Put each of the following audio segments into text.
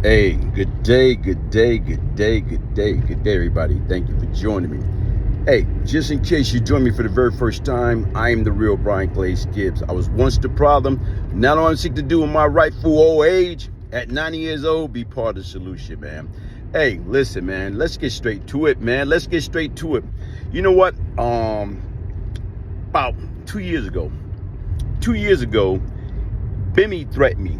Hey, good day, good day, good day, good day, good day, everybody. Thank you for joining me. Hey, just in case you join me for the very first time, I am the real Glaze Gibbs. I was once the problem. Now all I'm seeking to do in my rightful old age, at 90 years old, be part of the solution, man. Hey, listen, man, let's get straight to it, man. Let's get straight to it. You know what? About 2 years ago, Bimmy threatened me.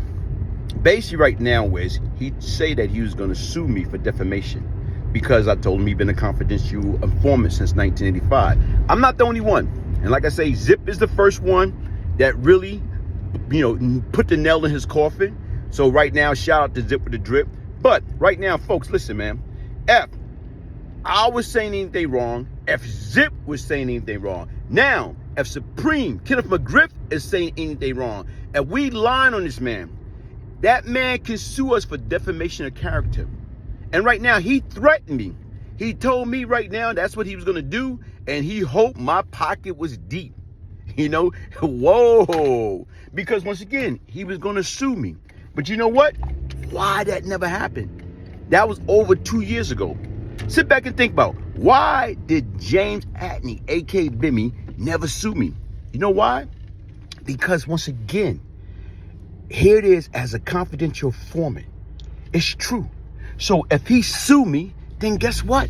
Basically right now is he'd say that he was going to sue me for defamation because I told him he'd been a confidential informant since 1985. I'm not the only one. And like I say, Zip is the first one that really, put the nail in his coffin. So right now, shout out to Zip with the drip. But right now, folks, listen, man. If I was saying anything wrong, if Zip was saying anything wrong, now, if Supreme, Kenneth McGriff is saying anything wrong, if we lying on this man, that man can sue us for defamation of character. And right now, he threatened me. He told me right now that's what he was going to do. And he hoped my pocket was deep. Whoa. Because once again, he was going to sue me. But you know what? Why that never happened? That was over 2 years ago. Sit back and think about, why did James Antney, a.k.a. Bimmy, never sue me? You know why? Because once again, here it is as a confidential informant. It's true. So if he sue me, then guess what?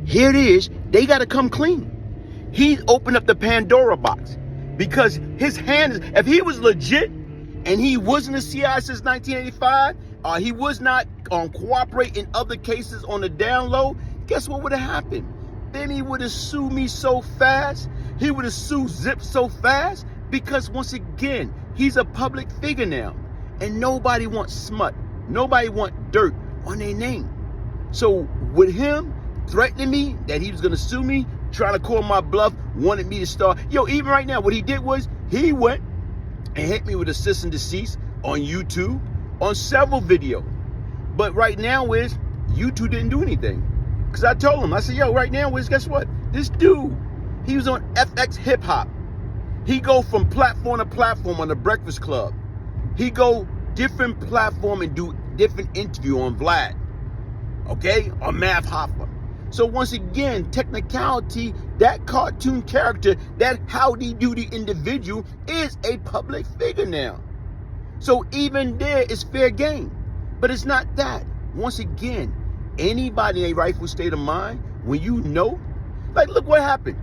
Here it is. They got to come clean. He opened up the Pandora box because his hands, if he was legit and he wasn't a CI since 1985, he was not cooperating in other cases on the down low, guess what would have happened? Then he would have sued me so fast. He would have sued Zip so fast because once again, he's a public figure now, and nobody wants smut. Nobody wants dirt on their name. So with him threatening me that he was going to sue me, trying to call my bluff, wanted me to start. Even right now, what he did was he went and hit me with a cease and desist on YouTube on several videos. But right now is YouTube didn't do anything. Because I told him, I said, right now is, guess what? This dude, he was on FX Hip Hop. He go from platform to platform on the Breakfast Club. He go different platform and do different interview on Vlad, okay, on Math Hoffa. So once again, technicality, that cartoon character, that howdy doody individual is a public figure now. So even there is fair game, but it's not that. Once again, anybody in a rightful state of mind, when you know, like look what happened.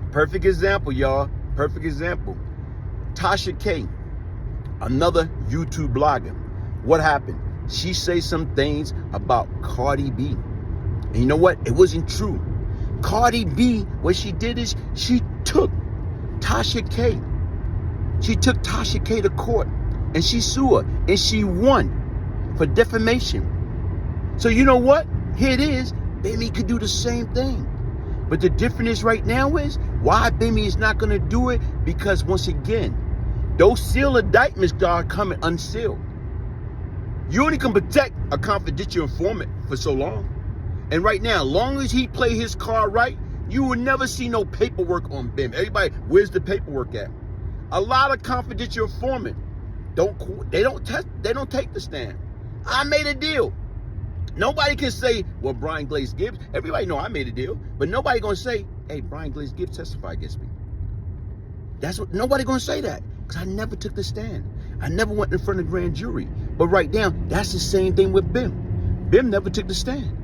Perfect example, y'all. Perfect example. Tasha K, another YouTube blogger. What happened? She says some things about Cardi B. And you know what? It wasn't true. Cardi B, what she did is she took Tasha K. She took Tasha K to court and she sued her and she won for defamation. So you know what? Here it is. Bimmy could do the same thing. But the difference right now is why Bimmy is not going to do it, because once again, those sealed indictments are coming unsealed. You only can protect a confidential informant for so long. And right now, as long as he play his card right, you will never see no paperwork on Bimmy. Everybody, where's the paperwork at? A lot of confidential informant don't take the stand. I made a deal. Nobody can say, well, Glaze Gibbs. Everybody know I made a deal, but nobody gonna say, hey, Glaze Gibbs testified against me. That's what nobody gonna say that, because I never took the stand. I never went in front of the grand jury. But right now, that's the same thing with Bim. Bim never took the stand.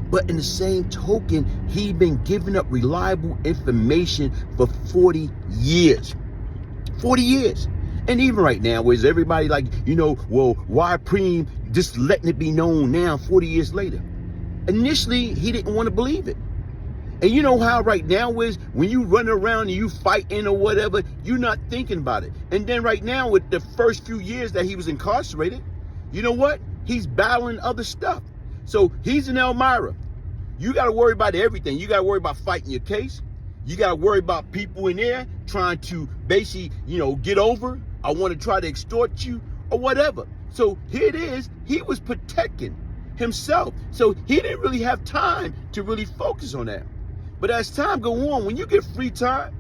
But in the same token, he been giving up reliable information for 40 years. 40 years. And even right now, is everybody like, well, why Preem just letting it be known now 40 years later? Initially, he didn't want to believe it. And you know how right now is when you run around and you fighting or whatever, you're not thinking about it. And then right now with the first few years that he was incarcerated, you know what? He's battling other stuff. So he's in Elmira. You got to worry about everything. You got to worry about fighting your case. You got to worry about people in there trying to basically, get over. I want to try to extort you or whatever. So here it is. He was protecting himself. So he didn't really have time to really focus on that. But as time go on, when you get free time,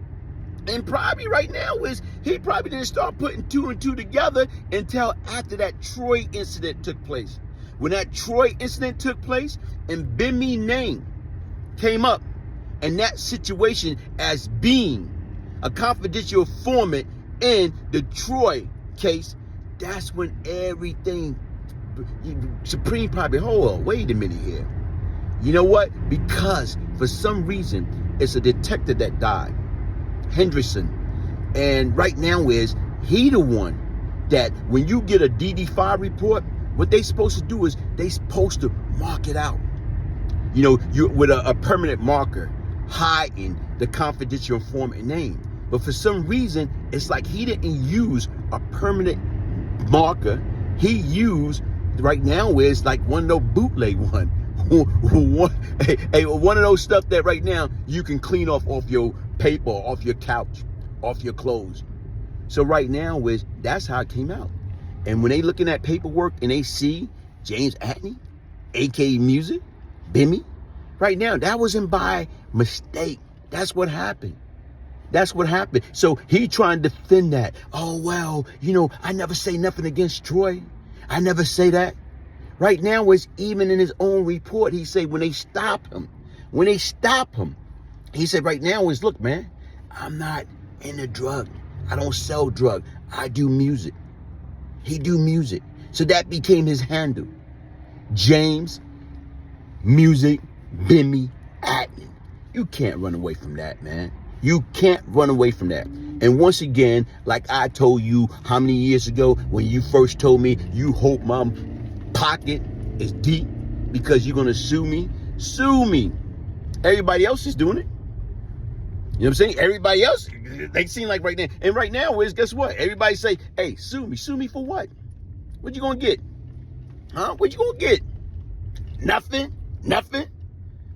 And probably right now is he probably didn't start putting 2 and 2 together until after that Troy incident took place. When that Troy incident took place and Bimmy name came up in that situation as being a confidential informant in the Troy case, that's when everything, Supreme probably, hold on, wait a minute here. You know what? Because for some reason, it's a detective that died, Henderson. And right now is he the one that when you get a DD5 report, what they supposed to do is they supposed to mark it out. You know, you with a permanent marker hiding the confidential informant name. But for some reason, it's like he didn't use a permanent marker. He used, right now is like one of those bootleg one. One of those stuff that right now you can clean off your paper, off your couch, off your clothes. So right now is, that's how it came out. And when they looking at paperwork and they see James Antney, aka Music, Bimmy, right now, that wasn't by mistake. That's what happened. That's what happened. So he trying to defend that. Oh, well, you know, I never say nothing against Troy. I never say that. Right now, is even in his own report, he said when they stop him, he said right now is, look, man, I'm not in the drug. I don't sell drug. I do music. He do music. So that became his handle. James, Music, Bimmy, Antney. You can't run away from that, man. You can't run away from that. And once again, like I told you how many years ago when you first told me you hope my pocket is deep because you're going to sue me. Sue me. Everybody else is doing it. You know what I'm saying? Everybody else, they seem like right now. And right now is, guess what? Everybody say, hey, sue me. Sue me for what? What you going to get? Huh? What you going to get? Nothing. Nothing.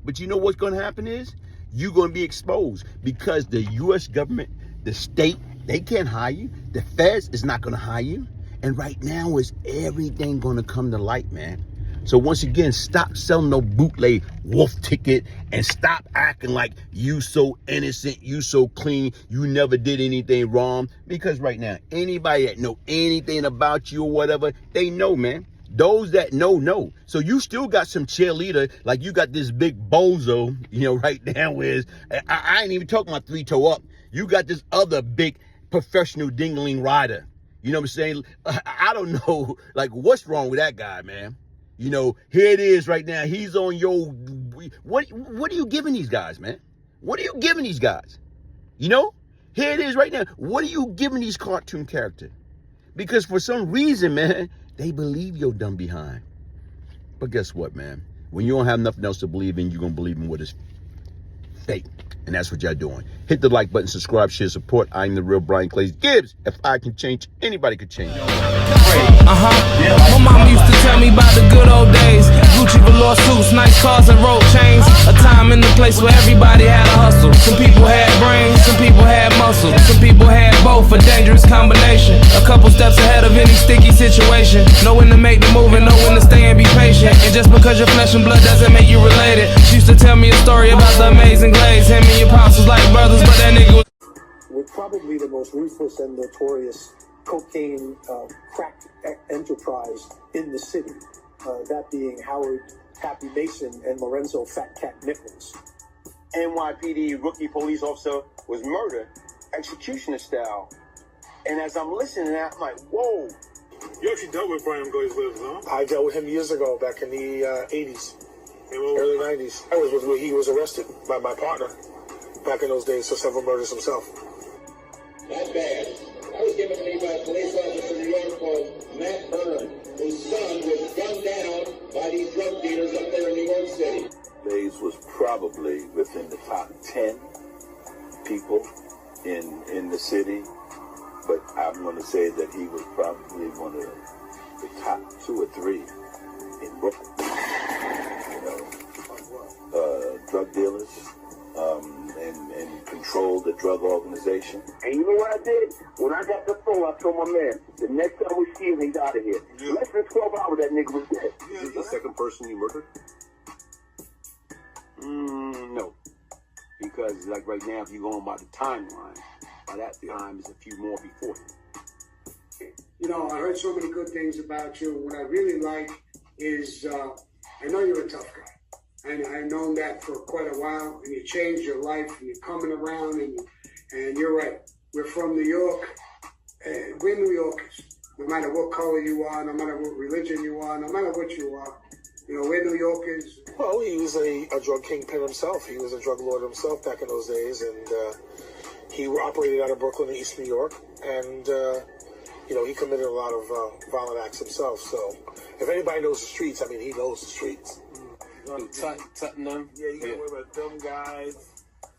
But you know what's going to happen is you're going to be exposed because the U.S. government, the state, they can't hire you. The feds is not going to hire you. And right now is everything going to come to light, man. So once again, stop selling no bootleg wolf ticket and stop acting like you so innocent, you so clean, you never did anything wrong. Because right now, anybody that know anything about you or whatever, they know, man. Those that know. So you still got some cheerleader, like you got this big bozo, you know, right now is, I ain't even talking about 3-toe up. You got this other big professional dingling rider. You know what I'm saying? I don't know, like, what's wrong with that guy, man? You know, here it is right now. He's on your, what are you giving these guys, man? What are you giving these guys? You know, here it is right now. What are you giving these cartoon characters? Because for some reason, man, they believe your dumb behind. But guess what, man? When you don't have nothing else to believe in, you're going to believe in what is fake. And that's what y'all doing. Hit the like button, subscribe, share, support. I'm the real Brian Glaze Gibbs. If I can change, anybody could change. My mom used to tell me about the good old days. Gucci velour suits, nice cars and rope chains. A time in the place where everybody had a hustle. Some people had brains, some people had muscle. Some people had both, a dangerous combination. A couple steps ahead of any sticky situation. Know when to make the move and know when to stay and be patient. And just because you're flesh and blood doesn't make you related. She used to tell me a story about the amazing Glaze. Him and your pops was like brothers, but that nigga was... We're probably the most ruthless and notorious cocaine crack enterprise in the city, that being Howard Happy Mason and Lorenzo Fat Cat Nichols. NYPD rookie police officer was murdered, executioner style. And as I'm listening to that, I'm like, whoa. You actually dealt with Brian Glaze Gibbs, huh? I dealt with him years ago, back in the 80s, early 90s. I was where he was arrested by my partner back in those days for several murders himself. Not bad. That was given to me by a police officer in New York called Matt Byrne, whose son was gunned down by these drug dealers up there in New York City. Glaze was probably within the top 10 people in the city, but I'm going to say that he was probably one of the top 2 or 3 in Brooklyn. You know, drug dealers. And control the drug organization. And you know what I did? When I got the phone, I told my man, the next time we see him, he's out of here. Yeah. Less than 12 hours, that nigga was dead. Yeah, the second person you murdered? No. Because, like, right now, if you're going by the timeline, By that time, there's a few more before him. You know, I heard so many good things about you. What I really like is, I know you're a tough guy. And I've known that for quite a while. And you changed your life, and you're coming around, and you're right. We're from New York. We're New Yorkers. No matter what color you are, no matter what religion you are, no matter what you are, you know, we're New Yorkers. Well, he was a drug kingpin himself. He was a drug lord himself back in those days, and he operated out of Brooklyn and East New York, and you know, he committed a lot of violent acts himself. So, if anybody knows the streets, I mean, he knows the streets. Tottenham. Yeah, you gotta worry about them guys.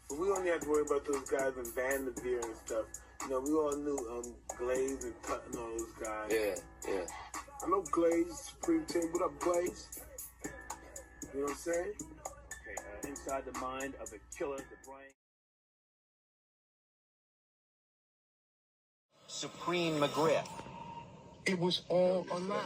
But we only have to worry about those guys in Vanderveer and stuff. You know, we all knew Glaze and Tutton, all those guys. Yeah. I know Glaze, Supreme Team. What up, Glaze? You know what I'm saying? Okay, inside the mind of the killer, the brain. Supreme McGriff. It was all a lie.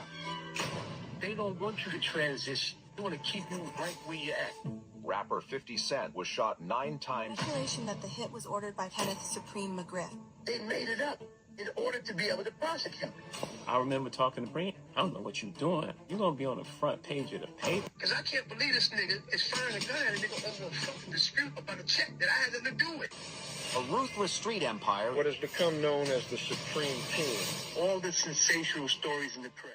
They don't want you to transition. They want to keep you right where you're at. Rapper 50 Cent was shot 9 times. Speculation that the hit was ordered by Kenneth Supreme McGriff. They made it up in order to be able to prosecute. I remember talking to Brent. I don't know what you're doing. You're going to be on the front page of the paper. Because I can't believe this nigga is firing a gun at a nigga over a fucking dispute about a check that I had nothing to do with. A ruthless street empire. What has become known as the Supreme Team. All the sensational stories in the press.